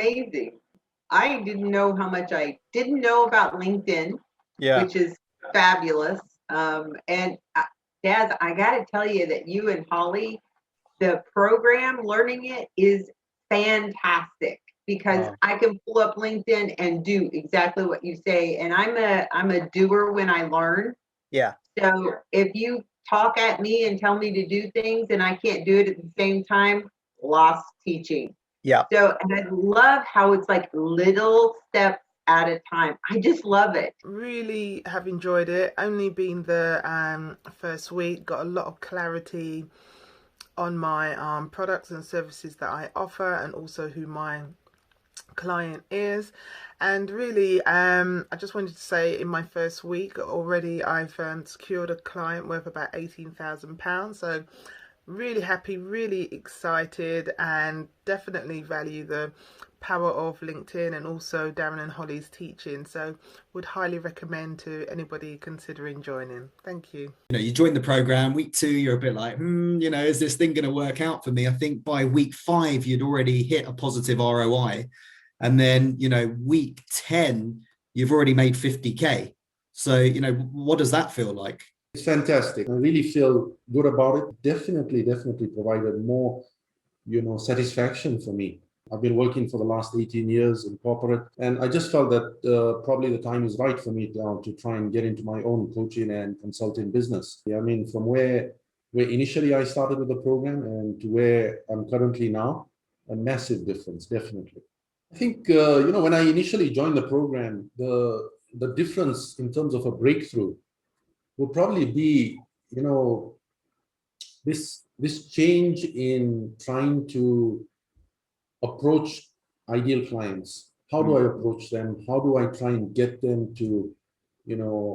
amazing. I didn't know how much I didn't know about LinkedIn, Yeah. which is fabulous. And Daz, I got to tell you that you and Holly, the program, learning it is fantastic because Wow. I can pull up LinkedIn and do exactly what you say. And I'm a doer when I learn. Yeah. So if you talk at me and tell me to do things and I can't do it at the same time, lost teaching. Yeah. So, and I love how it's like little steps at a time. I just love it. Really have enjoyed it. Only been the first week, got a lot of clarity on my products and services that I offer, and also who my client is. And really, I just wanted to say, in my first week already, I've secured a client worth about £18,000. So really happy, really excited, and definitely value the power of LinkedIn and also Darren and Hollie's teaching. So would highly recommend to anybody considering joining. Thank you. You joined the program week 2, you're a bit like, is this thing going to work out for me? I think by week 5, you'd already hit a positive ROI. And then, week 10, you've already made 50K. So, what does that feel like? It's fantastic. I really feel good about it. Definitely provided more, satisfaction for me. I've been working for the last 18 years in corporate, and I just felt that probably the time is right for me to try and get into my own coaching and consulting business. I mean, from where initially I started with the program and to where I'm currently now, a massive difference, definitely. I think, when I initially joined the program, the difference in terms of a breakthrough will probably be, this change in trying to approach ideal clients. How do I approach them? How do I try and get them to,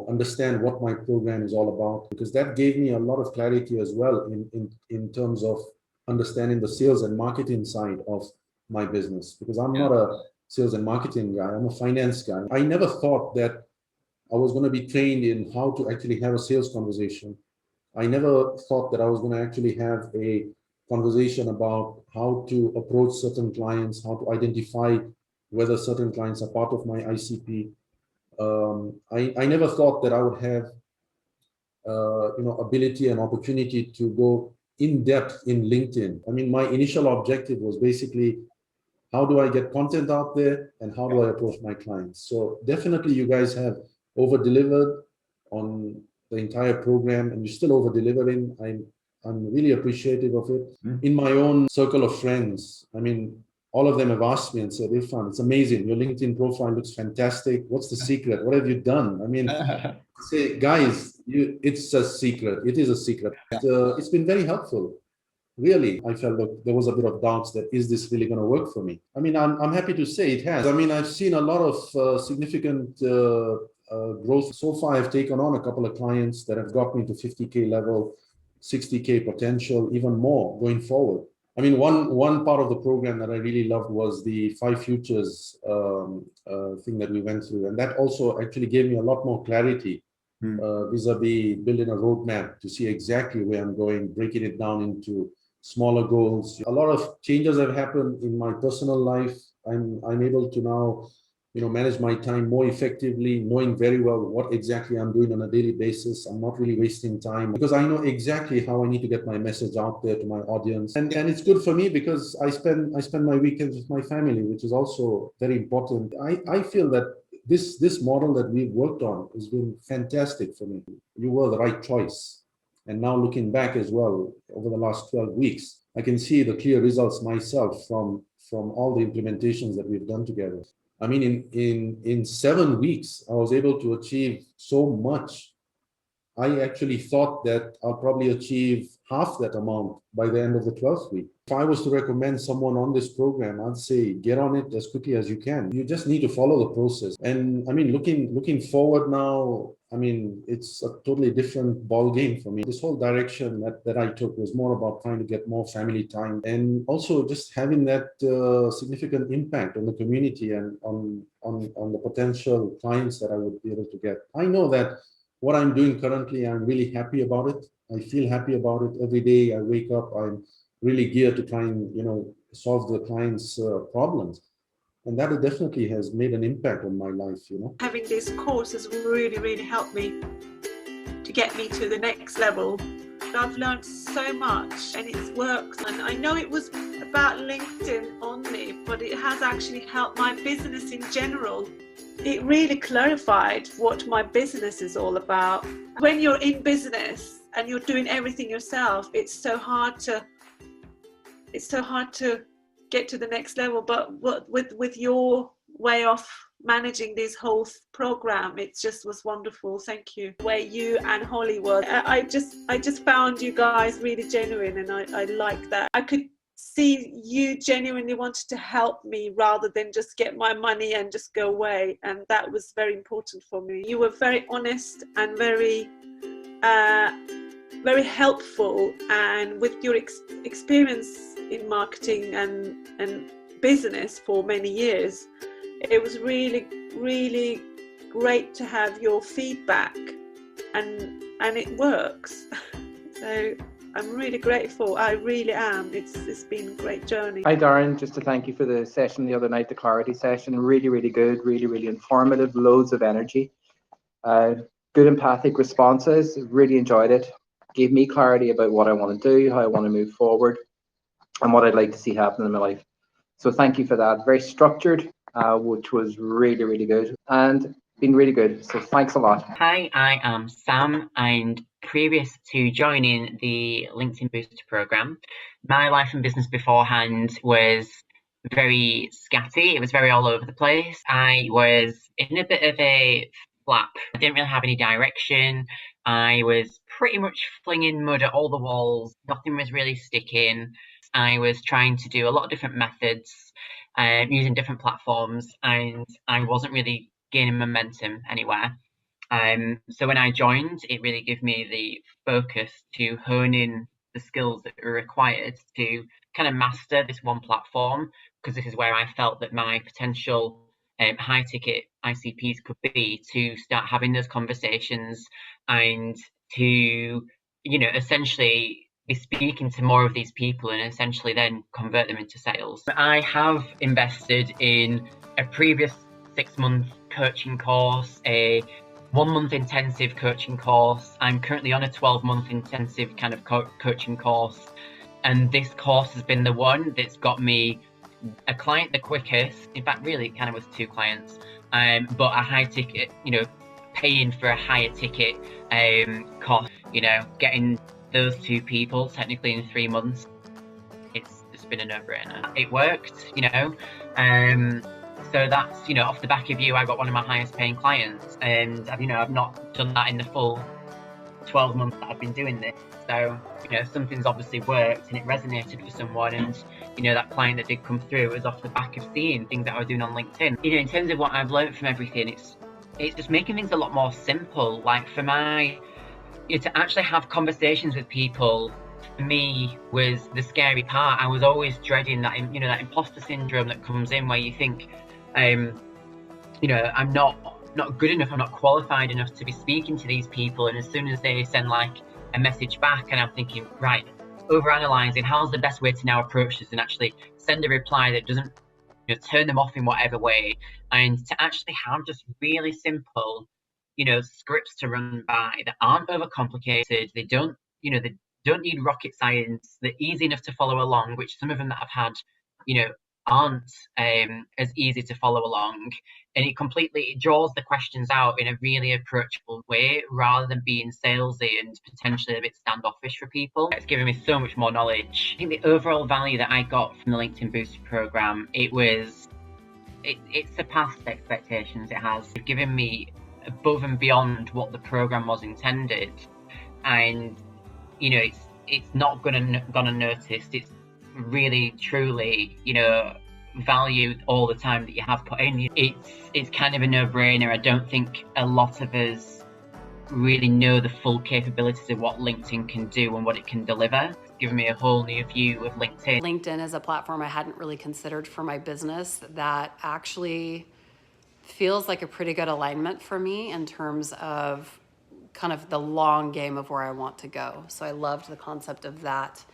understand what my program is all about? Because that gave me a lot of clarity as well in terms of understanding the sales and marketing side of my business. Because I'm not a sales and marketing guy, I'm a finance guy. I never thought that I was going to be trained in how to actually have a sales conversation. I never thought that I was going to actually have a conversation about how to approach certain clients, how to identify whether certain clients are part of my ICP. I never thought that I would have, ability and opportunity to go in depth in LinkedIn. I mean, my initial objective was basically, how do I get content out there and how do I approach my clients? So definitely you guys have over-delivered on the entire program, and you're still over-delivering. I'm really appreciative of it. In my own circle of friends, I mean, all of them have asked me and said, Irfan, it's amazing. Your LinkedIn profile looks fantastic. What's the secret? What have you done? I mean, say, guys, it's a secret. It is a secret. It's been very helpful. Really, I felt that there was a bit of doubts that, is this really going to work for me? I mean, I'm happy to say it has. I mean, I've seen a lot of significant growth. So far, I've taken on a couple of clients that have got me to 50K level, 60K potential, even more going forward. I mean, one part of the program that I really loved was the 5 futures thing that we went through. And that also actually gave me a lot more clarity vis-a-vis building a roadmap to see exactly where I'm going, breaking it down into smaller goals. A lot of changes have happened in my personal life. I'm able to now, manage my time more effectively, knowing very well what exactly I'm doing on a daily basis. I'm not really wasting time because I know exactly how I need to get my message out there to my audience. And it's good for me because I spend my weekends with my family, which is also very important. I feel that this model that we've worked on has been fantastic for me. You were the right choice. And now looking back as well, over the last 12 weeks, I can see the clear results myself from all the implementations that we've done together. I mean, in 7 weeks, I was able to achieve so much. I actually thought that I'll probably achieve half that amount by the end of the 12th week. If I was to recommend someone on this program, I'd say get on it as quickly as you can. You just need to follow the process. And I mean, looking forward now, I mean, it's a totally different ball game for me. This whole direction that I took was more about trying to get more family time and also just having that significant impact on the community and on the potential clients that I would be able to get. I know that what I'm doing currently, I'm really happy about it. I feel happy about it. Every day I wake up, I'm really geared to try and, solve the client's problems. And that definitely has made an impact on my life, you know. Having this course has really, really helped me to get me to the next level. I've learned so much and it's worked. And I know it was about LinkedIn only, but it has actually helped my business in general. It really clarified what my business is all about. When you're in business and you're doing everything yourself, it's so hard to get to the next level. But with your way of managing this whole program, it just was wonderful. Thank you. Where you and Hollie was, I just found you guys really genuine, and I like that. I could see you genuinely wanted to help me rather than just get my money and just go away, and that was very important for me. You were very honest and very helpful, and with your experience in marketing and business for many years, it was really, really great to have your feedback, and it works. So I'm really grateful. I really am. It's been a great journey. Hi Darren, just to thank you for the session the other night, the clarity session. Really, really good, really, really informative, loads of energy. Good empathic responses, really enjoyed it. Gave me clarity about what I want to do, how I want to move forward, and what I'd like to see happen in my life. So thank you for that. Very structured, which was really, really good and been really good. So thanks a lot. Hi, I am Sam, and previous to joining the LinkedIn Booster program, my life and business beforehand was very scatty. It was very all over the place. I was in a bit of a flap. I didn't really have any direction. I was pretty much flinging mud at all the walls. Nothing was really sticking. I was trying to do a lot of different methods, using different platforms, and I wasn't really gaining momentum anywhere. So when I joined, it really gave me the focus to hone in the skills that were required to kind of master this one platform, because this is where I felt that my potential high ticket ICPs could be, to start having those conversations and to, you know, essentially be speaking to more of these people and essentially then convert them into sales. I have invested in a previous 6-month coaching course, a 1-month intensive coaching course. I'm currently on a 12-month intensive kind of coaching course, and this course has been the one that's got me a client the quickest. In fact, really it kind of was 2 clients, but a high ticket, you know, paying for a higher ticket cost, you know, getting those 2 people technically in 3 months. It's just been a no-brainer. It worked, you know. So that's, you know, off the back of you, I got one of my highest paying clients, and you know, I've not done that in the full 12 months that I've been doing this. So, you know, something's obviously worked and it resonated with someone, and you know, that client that did come through was off the back of seeing things that I was doing on LinkedIn. You know, in terms of what I've learned from everything, it's just making things a lot more simple. Like for my, you know, to actually have conversations with people, for me, was the scary part. I was always dreading that, you know, that imposter syndrome that comes in where you think, you know, I'm not good enough, I'm not qualified enough to be speaking to these people. And as soon as they send like a message back, and I'm thinking, right, overanalyzing, how's the best way to now approach this and actually send a reply that doesn't, you know, turn them off in whatever way, and to actually have just really simple, you know, scripts to run by that aren't overcomplicated. They don't, you know, they don't need rocket science. They're easy enough to follow along, which some of them that I've had, you know, aren't as easy to follow along. And it draws the questions out in a really approachable way, rather than being salesy and potentially a bit standoffish for people. It's given me so much more knowledge. I think the overall value that I got from the LinkedIn Booster program, it surpassed expectations. It has given me above and beyond what the program was intended, and you know, it's not gone unnoticed. It's really truly, you know, value all the time that you have put in. It's kind of a no-brainer. I don't think a lot of us really know the full capabilities of what LinkedIn can do and what it can deliver. It's given me a whole new view of LinkedIn. LinkedIn is a platform I hadn't really considered for my business that actually feels like a pretty good alignment for me in terms of kind of the long game of where I want to go. So I loved the concept of that.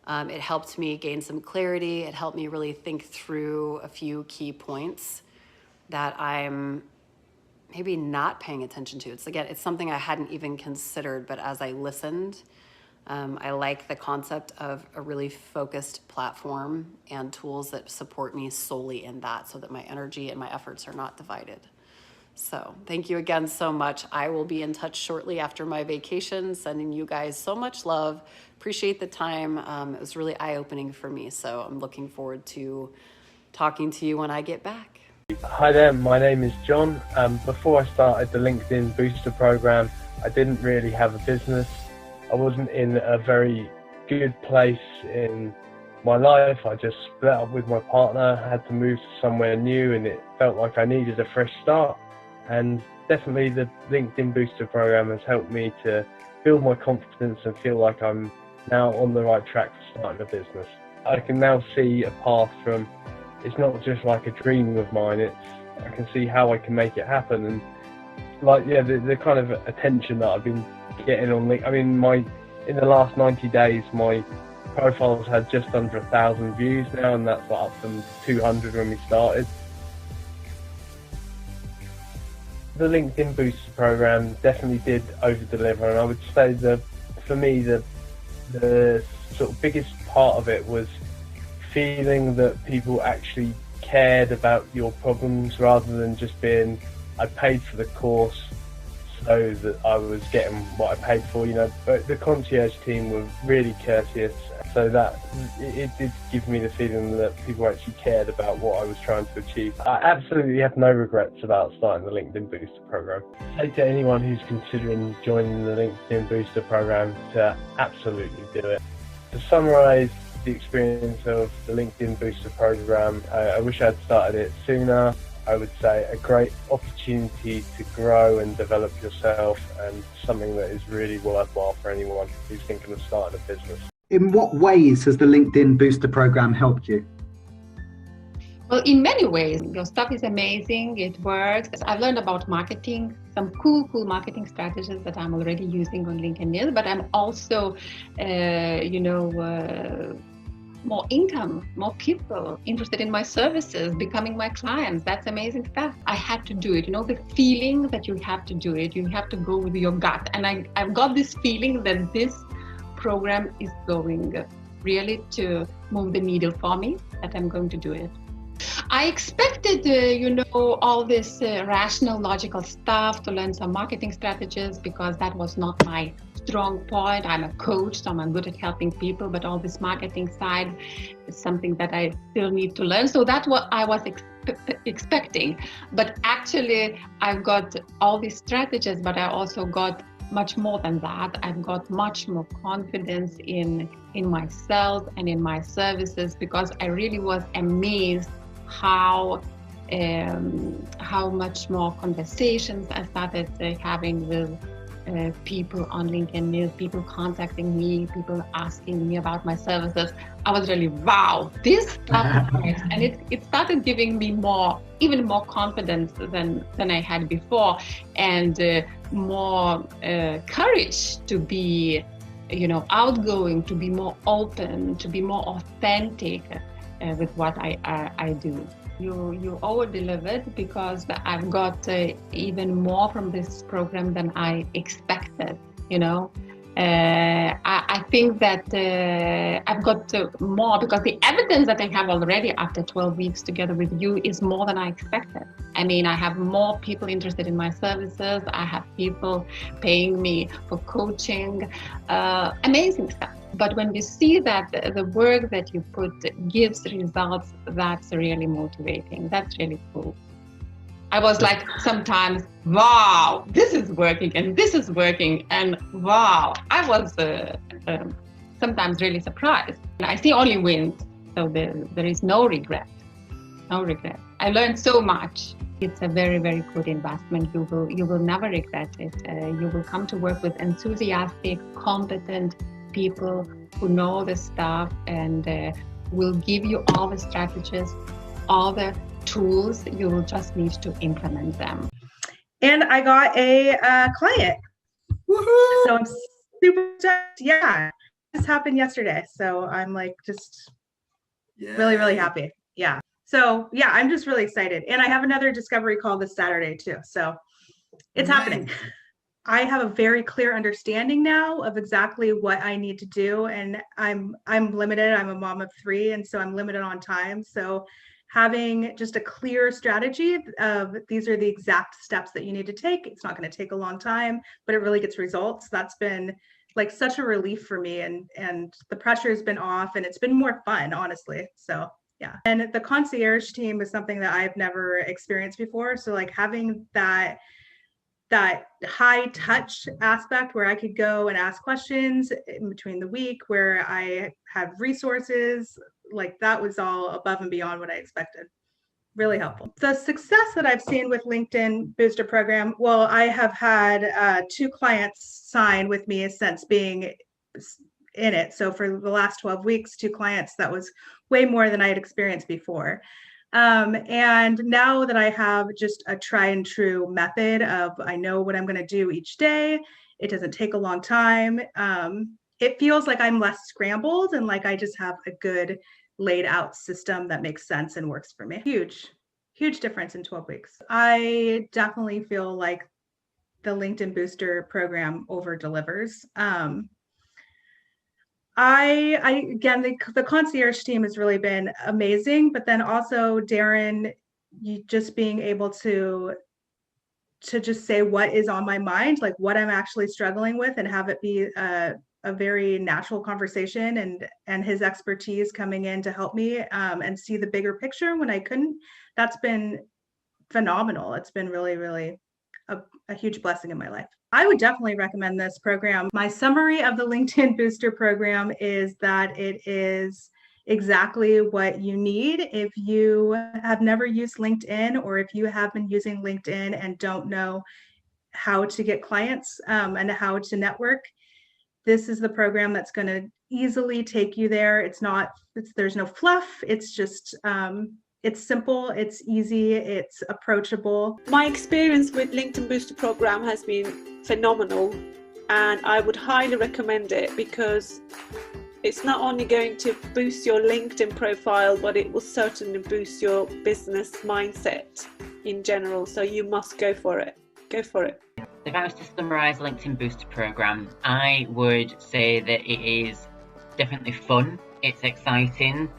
It helped me gain some clarity. It helped me really think through a few key points that I'm maybe not paying attention to. It's something I hadn't even considered, but as I listened, I like the concept of a really focused platform and tools that support me solely in that, so that my energy and my efforts are not divided. So thank you again so much. I will be in touch shortly after my vacation, sending you guys so much love. Appreciate the time. It was really eye-opening for me, so I'm looking forward to talking to you when I get back. Hi there, my name is John. Before I started the LinkedIn Booster program, I didn't really have a business. I wasn't in a very good place in my life. I just split up with my partner, had to move to somewhere new, and it felt like I needed a fresh start. And definitely the LinkedIn Booster program has helped me to build my confidence and feel like I'm now on the right track for starting a business. I can now see a path from, it's not just like a dream of mine, I can see how I can make it happen. And like, yeah, the kind of attention that I've been getting on LinkedIn, I mean, in the last 90 days, my profile's had just under 1,000 views now, and that's up from 200 when we started. The LinkedIn Booster program definitely did over-deliver, and I would say that for me the sort of biggest part of it was feeling that people actually cared about your problems, rather than just being, I paid for the course so that I was getting what I paid for, you know. But the concierge team were really courteous, so that it did give me the feeling that people actually cared about what I was trying to achieve. I absolutely have no regrets about starting the LinkedIn Booster program. I say to anyone who's considering joining the LinkedIn Booster program to absolutely do it. To summarise the experience of the LinkedIn Booster program, I wish I'd started it sooner. I would say a great opportunity to grow and develop yourself, and something that is really worthwhile for anyone who's thinking of starting a business. In what ways has the LinkedIn Booster program helped you? Well, in many ways. Your stuff is amazing. It works. I've learned about marketing, some cool marketing strategies that I'm already using on LinkedIn, but I'm also, more income, more people interested in my services, becoming my clients. That's amazing stuff. I had to do it. The feeling that you have to do it, you have to go with your gut. And I've got this feeling that this program is going really to move the needle for me, that I'm going to do it. I expected, all this rational, logical stuff, to learn some marketing strategies, because that was not my strong point. I'm a coach, so I'm good at helping people, but all this marketing side is something that I still need to learn. So that's what I was expecting. But actually, I've got all these strategies, but I also got much more than that. I've got much more confidence in myself and in my services, because I really was amazed how much more conversations I started having with people on LinkedIn, people contacting me, people asking me about my services. I was really, wow, this stuff is nice. And it started giving me even more confidence than I had before, and more courage to be, outgoing, to be more open, to be more authentic with what I do. You over-delivered, because I've got even more from this program than I expected, I think that I've got more, because the evidence that I have already after 12 weeks together with you is more than I expected. I mean, I have more people interested in my services. I have people paying me for coaching, amazing stuff. But when we see that the work that you put gives results, that's really motivating. That's really cool. I was like, sometimes, wow, this is working and this is working. And wow, I was sometimes really surprised. I see only wins, so there is no regret. No regret. I learned so much. It's a very, very good investment. You will never regret it. You will come to work with enthusiastic, competent people who know the stuff, and will give you all the strategies, all the tools. You will just need to implement them. And I got a client. Woohoo! So I'm super stoked. Yeah. This happened yesterday, so I'm like just really happy. Yeah. So yeah, I'm just really excited. And I have another discovery call this Saturday too. So it's happening. I have a very clear understanding now of exactly what I need to do. And I'm limited. I'm a mom of 3, and so I'm limited on time. So having just a clear strategy of these are the exact steps that you need to take. It's not going to take a long time, but it really gets results. That's been like such a relief for me, and the pressure has been off, and it's been more fun, honestly. So yeah. And the concierge team is something that I've never experienced before. So like having that high touch aspect where I could go and ask questions in between the week, where I have resources, like that was all above and beyond what I expected. Really helpful. The success that I've seen with LinkedIn Booster Program, well, I have had 2 clients sign with me since being in it. So for the last 12 weeks, 2 clients, that was way more than I had experienced before. And now that I have just a try and true method of, I know what I'm going to do each day, it doesn't take a long time. It feels like I'm less scrambled and like I just have a good laid out system that makes sense and works for me. Huge difference in 12 weeks. I definitely feel like the LinkedIn Booster program over delivers. Again, the concierge team has really been amazing, but then also Darren, you just being able to just say what is on my mind, like what I'm actually struggling with, and have it be a very natural conversation, and his expertise coming in to help me and see the bigger picture when I couldn't. That's been phenomenal. It's been really a huge blessing in my life. I would definitely recommend this program. My summary of the LinkedIn Booster program is that it is exactly what you need if you have never used LinkedIn, or if you have been using LinkedIn and don't know how to get clients and how to network. This is the program that's going to easily take you there. There's no fluff. It's just it's simple, it's easy, it's approachable. My experience with LinkedIn Booster program has been phenomenal, and I would highly recommend it because it's not only going to boost your LinkedIn profile, but it will certainly boost your business mindset in general. So you must go for it. Go for it. If I was to summarise the LinkedIn Booster program, I would say that it is definitely fun, it's exciting,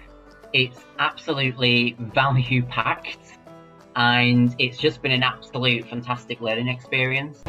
it's absolutely value packed, and it's just been an absolute fantastic learning experience.